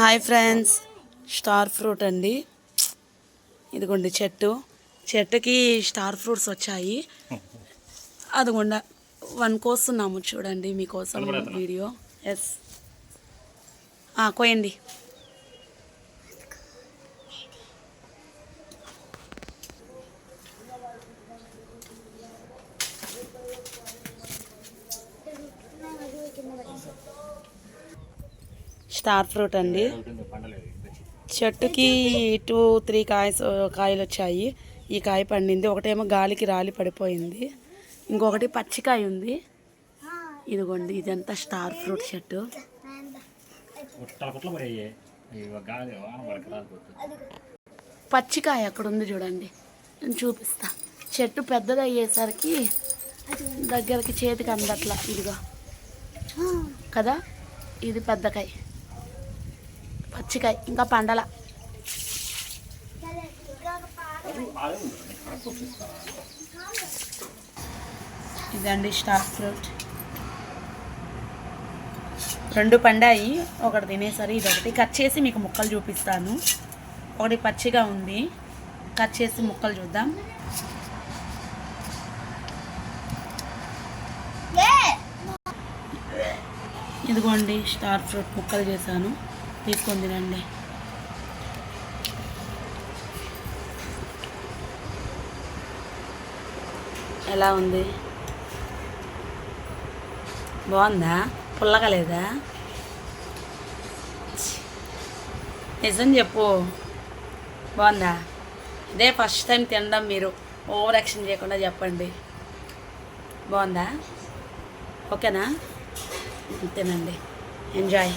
Hi friends, star fruit అండి. ఇదిగోండి చెట్టుకి స్టార్ ఫ్రూట్స్ వచ్చాయి. అదిగోండి వన్ కోస్తున్నాము, చూడండి మీకోసం వీడియో. ఎస్, కోయండి. స్టార్ ఫ్రూట్ అండి. చెట్టుకి 2-3 కాయలు వచ్చాయి. ఈ కాయ పండింది, ఒకటేమో గాలికి రాలి పడిపోయింది, ఇంకొకటి పచ్చికాయ ఉంది. ఇదిగోండి, ఇదంతా స్టార్ ఫ్రూట్ చెట్టు. పచ్చికాయ అక్కడ ఉంది చూడండి, నేను చూపిస్తా. చెట్టు పెద్దది అయ్యేసరికి దగ్గరికి చేతికి అందట్లా. ఇదిగో కదా, ఇది పెద్దకాయ, పచ్చికాయ, ఇంకా పండల. ఇదండి స్టార్ ఫ్రూట్. 2 పండాయి, ఒకటి తినేసరి, ఇదొకటి కట్ చేసి మీకు ముక్కలు చూపిస్తాను. ఒకటి పచ్చిగా ఉంది, కట్ చేసి ముక్కలు చూద్దాం. ఇదిగోండి స్టార్ ఫ్రూట్ ముక్కలు చేశాను, తీసుకొని తినండి. ఎలా ఉంది? బాగుందా? పుల్లగా లేదా? నిజం చెప్పు, బాగుందా? ఇదే ఫస్ట్ టైం తినడం, మీరు ఓవర్ యాక్షన్ చేయకుండా చెప్పండి. బాగుందా? ఓకేనా? తినండి, ఎంజాయ్.